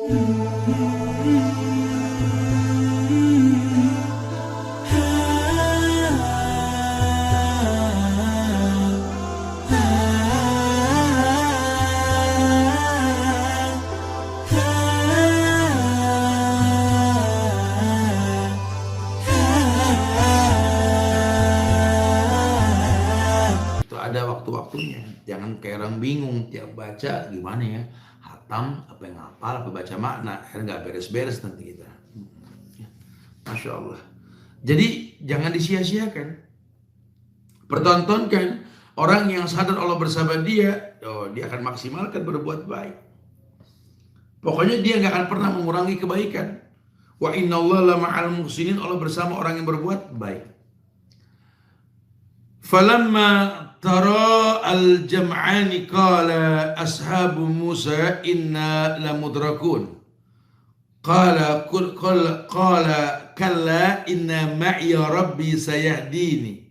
Ada waktu-waktunya, jangan kayak orang bingung tiap baca gimana ya, hatam apa yang hafal apa baca makna, akhirnya nggak beres-beres nanti kita. Masya Allah. Jadi jangan disia-siakan, pertontonkan. Orang yang sadar Allah bersama dia, dia akan maksimalkan berbuat baik. Pokoknya dia nggak akan pernah mengurangi kebaikan. Wa innallaha lama'al muhsinin, Allah bersama orang yang berbuat baik. Falamma tara al-jam'ani qala ashabu Musa inna lamudrakun. Qala kalla inna ma'iya rabbi sayahdini.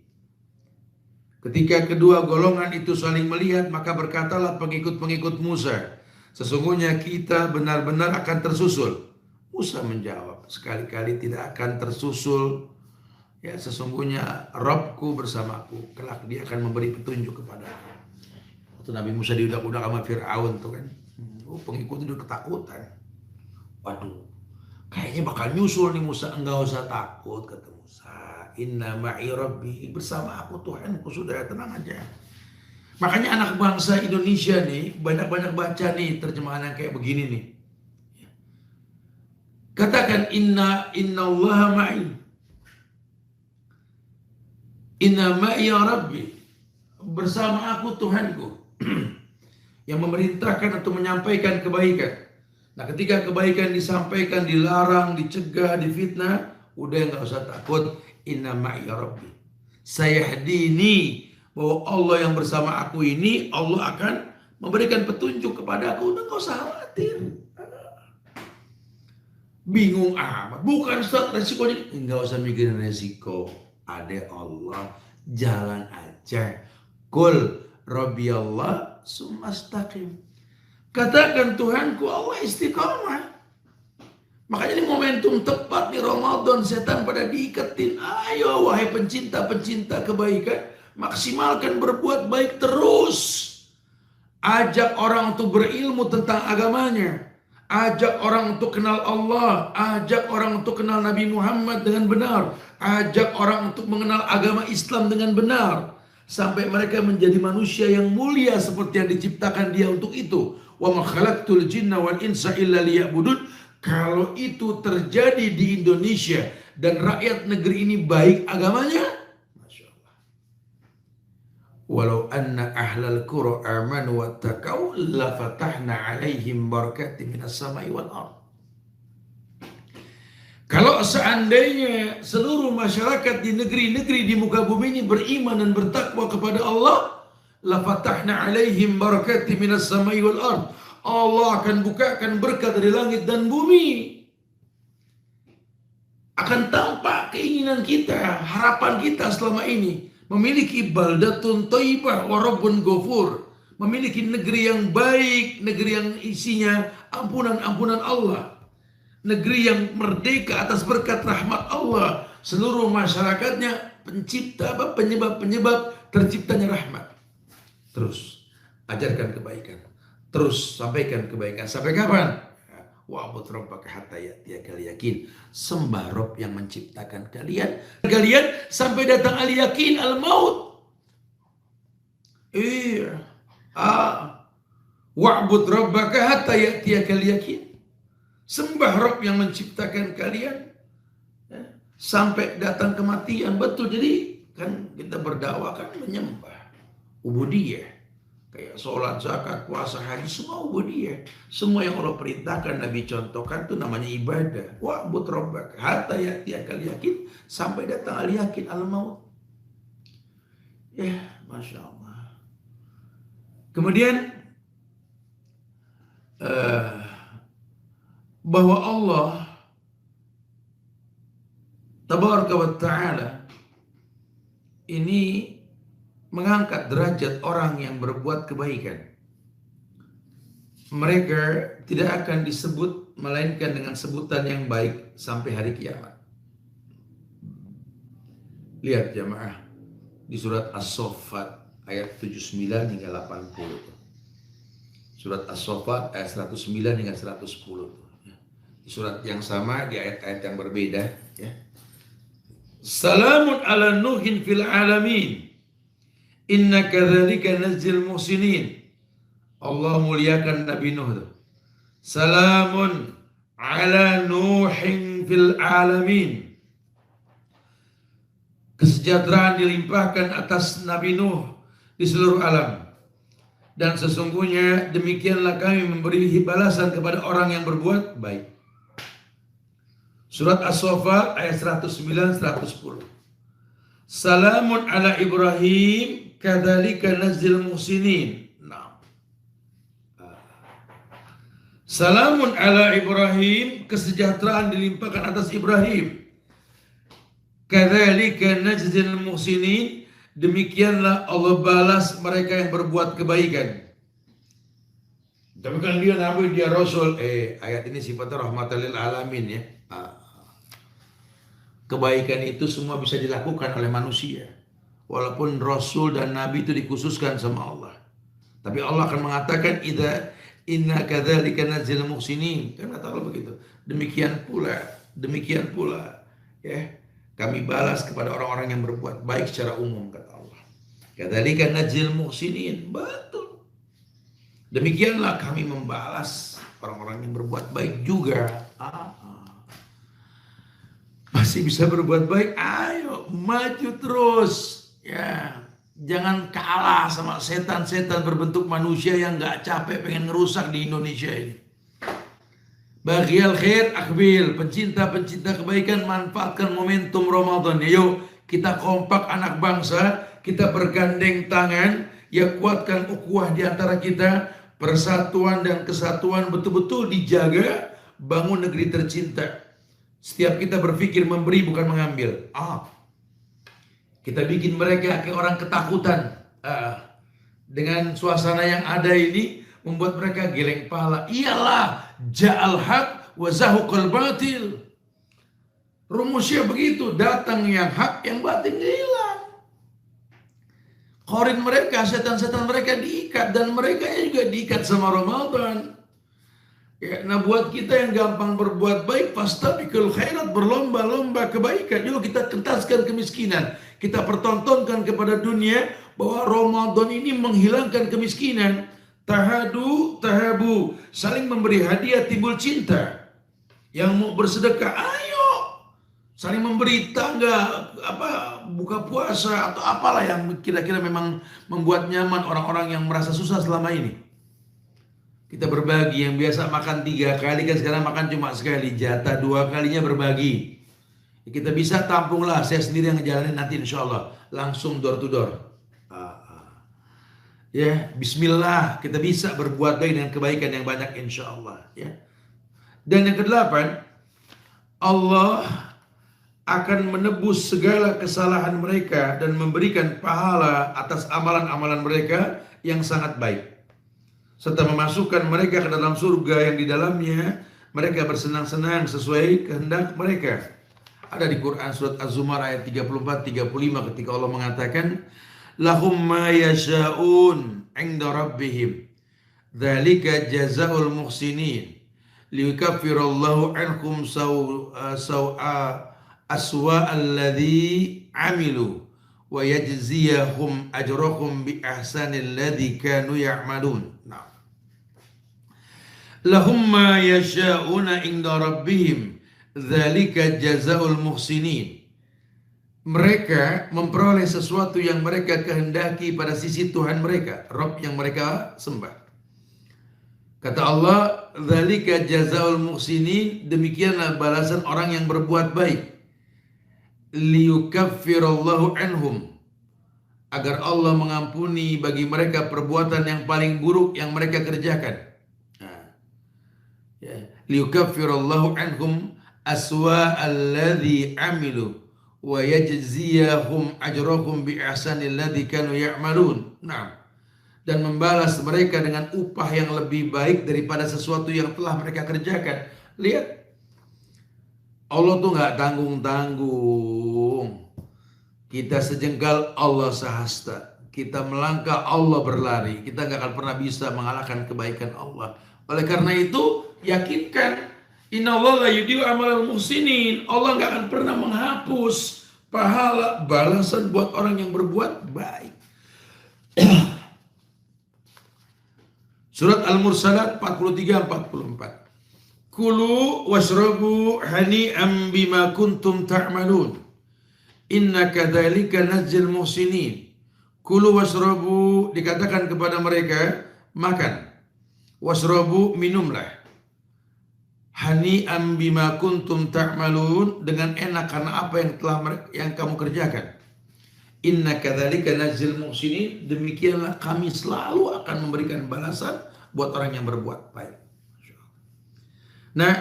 Ketika kedua golongan itu saling melihat, maka berkatalah pengikut-pengikut Musa, sesungguhnya kita benar-benar akan tersusul. Musa menjawab, sekali-kali tidak akan tersusul. Ya, sesungguhnya Rabbku bersamaku, kelak dia akan memberi petunjuk kepadaku. Waktu Nabi Musa diudak-udak sama Fir'aun tuh kan, pengikut itu ketakutan. Waduh, kayaknya bakal nyusul nih Musa. Enggak usah takut, kata Musa. Inna ma'i rabbi, bersama aku Tuhanku, sudah tenang aja. Makanya anak bangsa Indonesia nih banyak-banyak baca nih terjemahan yang kayak begini nih. Katakan innallaha ma'i. Inna ma'i ya Rabbi, bersama aku Tuhanku yang memerintahkan untuk menyampaikan kebaikan. Nah, ketika kebaikan disampaikan, dilarang, dicegah, difitnah, udah nggak usah takut. Inna ma'i ya Rabbi sayahdini, bahwa Allah yang bersama aku ini, Allah akan memberikan petunjuk kepada aku. Udah nggak usah khawatir. Bingung amat, bukan Ustaz resikonya, nggak usah mikirin resiko. Ada Allah, jalan aja. Qul Rabbi Allah sumastaqim. Katakan Tuhanku Allah istiqomah. Makanya ini momentum tepat di Ramadan, setan pada diiketin. Ayo wahai pencinta-pencinta kebaikan, maksimalkan berbuat baik terus. Ajak orang untuk berilmu tentang agamanya. Ajak orang untuk kenal Allah, ajak orang untuk kenal Nabi Muhammad dengan benar, ajak orang untuk mengenal agama Islam dengan benar, sampai mereka menjadi manusia yang mulia seperti yang diciptakan dia untuk itu. Wa ma khalaqtul jinna wal insa illa liya'budun. Kalau itu terjadi di Indonesia dan rakyat negeri ini baik agamanya, Masya Allah. Walau anna ahlal qura amanu wattaqau la fatahna alaihim barakatim minas samai wal ardh. Kalau seandainya seluruh masyarakat di negeri-negeri di muka bumi ini beriman dan bertakwa kepada Allah, la fatahna alaihim barakatim minas samai wal ardh. Allah akan bukakan berkat dari langit dan bumi. Akan tampak keinginan kita, harapan kita selama ini memiliki baldatun thayyibah wa rabbun ghafur, memiliki negeri yang baik, negeri yang isinya ampunan-ampunan Allah, negeri yang merdeka atas berkat rahmat Allah, seluruh masyarakatnya pencipta, penyebab-penyebab terciptanya rahmat. Terus ajarkan kebaikan, terus sampaikan kebaikan. Sampai kapan? Wa'bud rabbaka hatta ya'tiyakal yakin. Sembah Rabb yang menciptakan kalian sampai datang al-yakin, al-maut. Iya. Wa'bud rabbaka hatta ya'tiyakal yakin. Sembah Rabb yang menciptakan kalian sampai datang kematian. Betul, jadi kan kita berdakwah kan menyembah, ubudiyah. Kayak sholat, zakat, puasa, haji, semua ubudiyah. Semua yang Allah perintahkan, Nabi contohkan itu namanya ibadah. Wa'bud rabbaka hatta ya'tiyakal yakin, sampai datang al-yakin, al-maut. Ya, Masya Allah. Kemudian bahwa Allah Tabaraka wa Ta'ala ini mengangkat derajat orang yang berbuat kebaikan. mereka tidak akan disebut melainkan dengan sebutan yang baik sampai hari kiamat. Lihat jamaah di surat As-Saffat ayat 79 hingga 80. Surat As-Saffat ayat 109 hingga 110. Di surat yang sama, di ayat-ayat yang berbeda, ya. Salamun ala Nuhin fil alamin. Inna kadzalika najzil muhsinin. Allah muliakan Nabi Nuh. Salamun ala Nuhin fil alamin. Kesejahteraan dilimpahkan atas Nabi Nuh di seluruh alam. Dan sesungguhnya demikianlah kami memberi balasan kepada orang yang berbuat baik. Surat As-Saffat ayat 109-110. Salamun ala Ibrahim kadzalika nazil muhsinin. Nah. Salamun ala Ibrahim, kesejahteraan dilimpahkan atas Ibrahim. Kadzalika najzil muhsinin, demikianlah Allah balas mereka yang berbuat kebaikan. Tapi kan dia Nabi, dia Rasul. Ayat ini sifatnya rahmatan lil alamin, ya. Kebaikan itu semua bisa dilakukan oleh manusia. Walaupun Rasul dan Nabi itu dikhususkan sama Allah. Tapi Allah akan mengatakan inna kadzalika najzil muhsinin. Kan kata Allah begitu. Demikian pula, ya, kami balas kepada orang-orang yang berbuat baik secara umum, kata Allah. Kadzalika najzil muhsinin. Betul. Demikianlah kami membalas orang-orang yang berbuat baik juga. Masih bisa berbuat baik, ayo maju terus, ya. Jangan kalah sama setan-setan berbentuk manusia yang gak capek pengen ngerusak di Indonesia ini. Baghiyal khair akbil, pencinta-pencinta kebaikan, manfaatkan momentum Ramadan. Yuk kita kompak anak bangsa, kita bergandeng tangan, ya, kuatkan ukhuwah di antara kita, persatuan dan kesatuan betul-betul dijaga, bangun negeri tercinta. Setiap kita berpikir memberi bukan mengambil. Kita bikin mereka kayak orang ketakutan. Dengan suasana yang ada ini membuat mereka geleng kepala. Iyalah, ja'al haq wa zahuqal batil. Rumusnya begitu, datang yang hak, yang batin hilang. Korin mereka, setan-setan mereka diikat, dan mereka juga diikat sama Ramadan. Ya, nah buat kita yang gampang berbuat baik, fastabiqul khairat, berlomba-lomba kebaikan. Yuk kita kentaskan kemiskinan. Kita pertontonkan kepada dunia bahwa Ramadan ini menghilangkan kemiskinan. Tahadu, tahabu, saling memberi hadiah timbul cinta. Yang mau bersedekah, ayo saling memberi tangga, buka puasa atau apalah yang kira-kira memang membuat nyaman orang-orang yang merasa susah selama ini. Kita berbagi, yang biasa makan 3 kali kan sekarang makan cuma sekali, jatah 2 kalinya berbagi. Kita bisa tampunglah, saya sendiri yang ngejalanin nanti insya Allah, langsung door to door. Ya, bismillah, kita bisa berbuat baik dengan kebaikan yang banyak insya Allah. Ya. Dan yang ke-8, Allah akan menebus segala kesalahan mereka dan memberikan pahala atas amalan-amalan mereka yang sangat baik, serta memasukkan mereka ke dalam surga yang di dalamnya mereka bersenang-senang sesuai kehendak mereka. Ada di Quran surat Az-Zumar ayat 34-35 ketika Allah mengatakan, lahum ma yasha'un 'inda rabbihim dzalika jazaa'ul muhsinin liyukaffirallahu 'anhum aswa alladzi 'amilu wa yajziyahum ajrahum bi ahsanil ladzi kanu ya'malun. Lahum ma yasha'una 'inda rabbihim dzalika jazaa'ul muhsinin. Mereka memperoleh sesuatu yang mereka kehendaki pada sisi Tuhan mereka, Rabb yang mereka sembah. Kata Allah, dzalika jazaa'ul muhsinin, demikianlah balasan orang yang berbuat baik. Liyukaffirallahu anhum, agar Allah mengampuni bagi mereka perbuatan yang paling buruk yang mereka kerjakan. Liyukaffirallahu anhum aswa alladzi amilu wa yajziyahum ajrahum bi ahsanil ladzi kanu ya'malun. Nah, dan membalas mereka dengan upah yang lebih baik daripada sesuatu yang telah mereka kerjakan. Lihat, Allah tuh nggak tanggung-tanggung. Kita sejengkal, Allah sehasta. Kita melangkah, Allah berlari. Kita nggak akan pernah bisa mengalahkan kebaikan Allah. Oleh karena itu, yakinkan, innallaha la yudhi'u amalal muhsinin. Allah nggak akan pernah menghapus pahala balasan buat orang yang berbuat baik. Surat Al-Mursalat 43-44. Kulu washrabu hani'an bima kuntum ta'malun. Inna kadzalika najzil muhsinin. Kulu washrabu, dikatakan kepada mereka, makan. Washrabu, minumlah. Hani'an bima kuntum ta'malun, dengan enak karena apa yang kamu kerjakan. Inna kadzalika najzil muhsinin, demikianlah kami selalu akan memberikan balasan buat orang yang berbuat baik. Nah,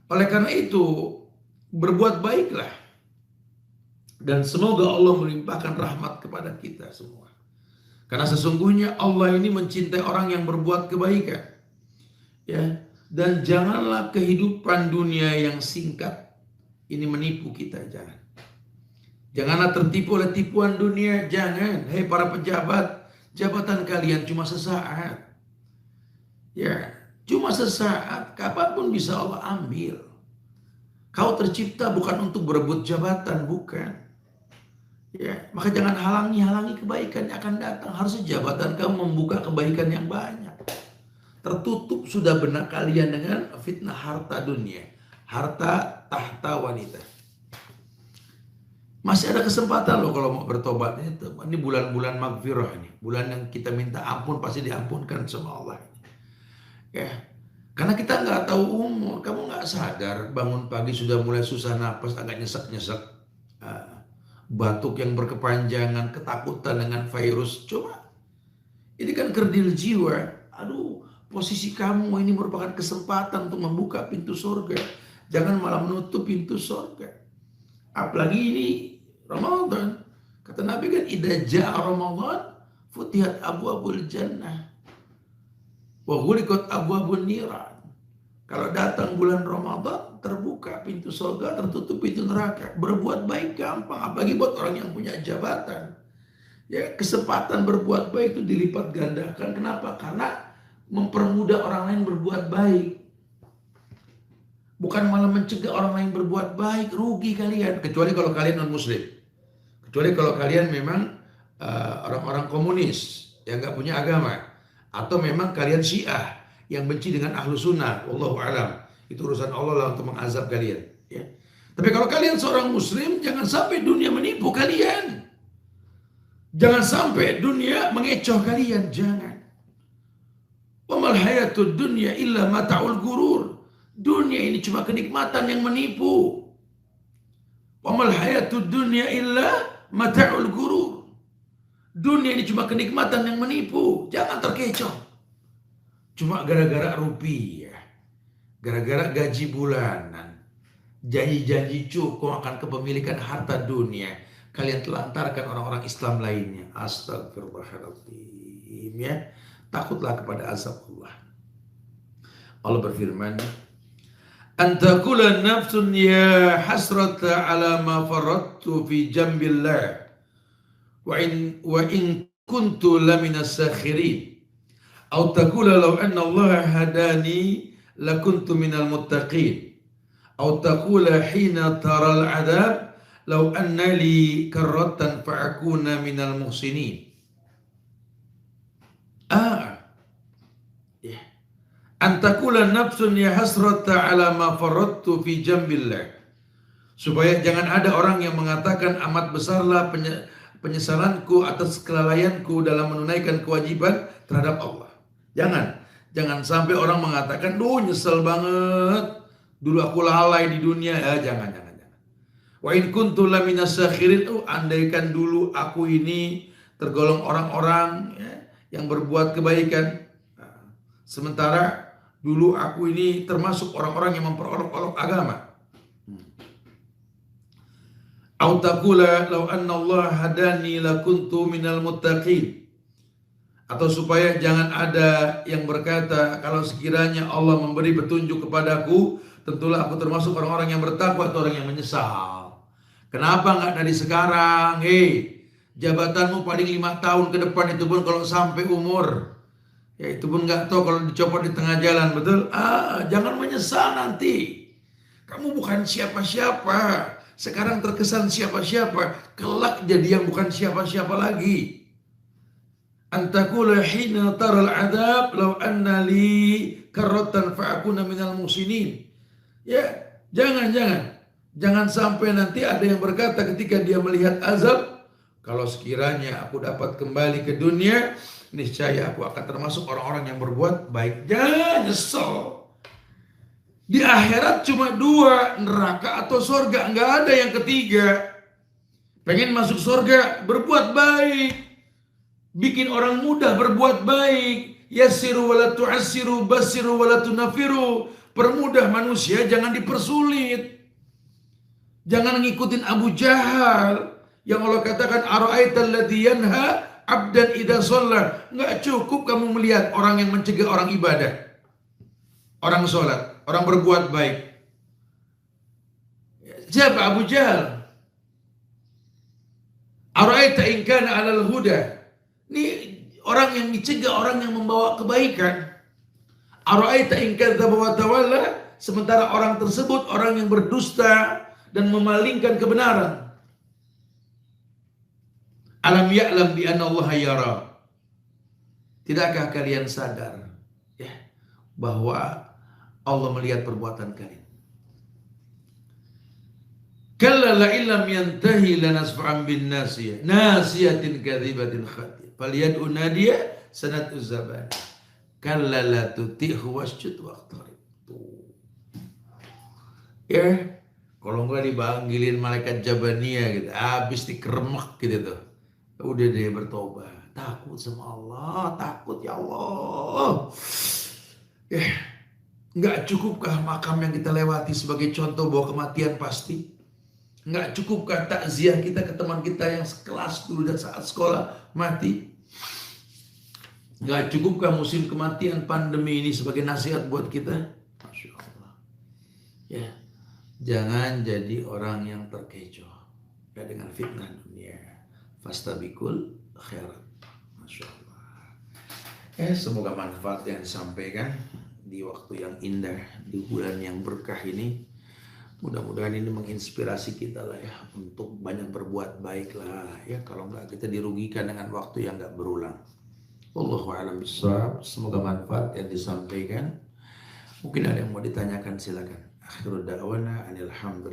oleh karena itu berbuat baiklah, dan semoga Allah melimpahkan rahmat kepada kita semua. Karena sesungguhnya Allah ini mencintai orang yang berbuat kebaikan. Ya, dan janganlah kehidupan dunia yang singkat ini menipu kita, jangan. Janganlah tertipu oleh tipuan dunia, jangan. Hei para pejabat, jabatan kalian cuma sesaat. Ya, cuma sesaat, kapanpun bisa Allah ambil. Kau tercipta bukan untuk berebut jabatan, bukan. Ya, maka jangan halangi kebaikan yang akan datang. Harusnya jabatan kamu membuka kebaikan yang banyak. Tertutup sudah benak kalian dengan fitnah harta dunia, harta tahta wanita. Masih ada kesempatan loh kalau mau bertobat. Ini bulan-bulan magfirah ini. Bulan yang kita minta ampun pasti diampunkan sama Allah. Ya, karena kita nggak tahu umur. Kamu nggak sadar bangun pagi sudah mulai susah napas, agak nyesek-nyesek. Batuk yang berkepanjangan, ketakutan dengan virus. Coba, ini kan kerdil jiwa. Aduh, posisi kamu ini merupakan kesempatan untuk membuka pintu surga. Jangan malah menutup pintu surga. Apalagi ini Ramadan. Kata Nabi kan, idza jaa Ramadan futihat abwabul jannah wa ghuliqat abwabun niran. Kalau datang bulan Ramadan, terbuka pintu surga, tertutup pintu neraka. Berbuat baik gampang, apalagi buat orang yang punya jabatan. Ya, kesempatan berbuat baik itu dilipat gandakan. Kenapa? Karena mempermudah orang lain berbuat baik. Bukan malah mencegah orang lain berbuat baik. Rugi kalian. Kecuali kalau kalian non-muslim. Kecuali kalau kalian memang orang-orang komunis yang gak punya agama. Atau memang kalian Syiah yang benci dengan ahlu sunnah. Wallahu a'lam. Itu urusan Allah lah untuk mengazab kalian. Ya. Tapi kalau kalian seorang muslim, jangan sampai dunia menipu kalian. Jangan sampai dunia mengecoh kalian. Jangan. Wa mal hayatud dunya illa mata'ul gurur. Dunia ini cuma kenikmatan yang menipu. Wa mal hayatud dunya illa mata'ul gurur. Dunia ini cuma kenikmatan yang menipu. Jangan terkecoh. Cuma gara-gara rupiah, gara-gara gaji bulanan, janji-janji cukup akan kepemilikan harta dunia, kalian telantarkan orang-orang Islam lainnya. Astagfirullahaladzim. Ya, takutlah kepada azab Allah. Allah berfirman, antakula nafsun ya hasrata ala ma faradtu fi jambillah wa in kuntu laminas sakhirin. Atau taqula law anna Allah hadani lakuntu minal muttaqin. Atau taqula hina taral adab law anna li karratan fa'akuna minal muhsinin. Antakula nafsun ya hasrata ala ma faradtu fi jambillah. Supaya jangan ada orang yang mengatakan amat besarlah penyesalanku atas kelalaianku dalam menunaikan kewajiban terhadap Allah. Jangan sampai orang mengatakan, duh nyesel banget, dulu aku lalai di dunia. Ya, jangan. Wa in kuntu laminas sakhirin, andaikan dulu aku ini tergolong orang-orang ya, yang berbuat kebaikan. Sementara dulu aku ini termasuk orang-orang yang memperolok-olok agama. Au taqula law anna Allah hadani lakuntu minal muttaqin. Atau supaya jangan ada yang berkata, kalau sekiranya Allah memberi petunjuk kepadaku, tentulah aku termasuk orang-orang yang bertakwa atau orang yang menyesal. Kenapa nggak dari sekarang? Jabatanmu paling 5 tahun ke depan, itu pun kalau sampai umur. Ya itu pun nggak tahu kalau dicopot di tengah jalan, betul? Jangan menyesal nanti. Kamu bukan siapa-siapa. Sekarang terkesan siapa-siapa. Kelak jadi yang bukan siapa-siapa lagi. Antakula hina taral adab law anna li karratan fa'akuna minal musinin. Ya, jangan sampai nanti ada yang berkata ketika dia melihat azab, kalau sekiranya aku dapat kembali ke dunia, niscaya aku akan termasuk orang-orang yang berbuat baik. Jangan nyesel. Di akhirat cuma 2, neraka atau surga, nggak ada yang ketiga. Pengen masuk surga, berbuat baik. Bikin orang mudah berbuat baik. Yassiru wala tu'assiru, bassiru wala tunafiru. Permudah manusia, jangan dipersulit. Jangan ngikutin Abu Jahal yang Allah katakan ara'aital ladzi yanha abdan idza shalla. Enggak cukup kamu melihat orang yang mencegah orang ibadah, orang sholat, orang berbuat baik. Siapa Abu Jahal? Ara'aita in kana 'alal huda. Ini orang yang dicegah, orang yang membawa kebaikan. Ara'aita in kadzdzaba wa tawalla, sementara orang tersebut orang yang berdusta dan memalingkan kebenaran. Alam ya'lam bi anna Allah yara. Tidakkah kalian sadar ya bahwa Allah melihat perbuatan kalian? Kalla la illam yantahi lanasfa'an bin nasiyah nasiyatin kadzibatin khatiyah falyad'u nadiya sanatu zaban kalla la tuti'hu wasjud waqtarib. Ya, kalau enggak dipanggilin malaikat Jabaniyah gitu, habis dikeremek gitu tuh. Udah deh bertobat, takut sama Allah, takut ya Allah. Enggak cukupkah makam yang kita lewati sebagai contoh bahwa kematian pasti? Nggak cukupkah takziah kita ke teman kita yang sekelas dulu dan saat sekolah mati? Nggak cukupkah musim kematian pandemi ini sebagai nasihat buat kita? Masya Allah. Ya, jangan jadi orang yang terkecoh ya dengan fitnah dunia. Fastabikul khairat. Masya Allah. Semoga manfaat yang disampaikan di waktu yang indah, di bulan yang berkah ini. Mudah-mudahan ini menginspirasi kita lah ya untuk banyak berbuat baik lah ya. Kalau enggak kita dirugikan dengan waktu yang enggak berulang. Wallahu a'lam bishawab. Semoga manfaat yang disampaikan. Mungkin ada yang mau ditanyakan, silakan. Akhirul da'wana alhamdulillah.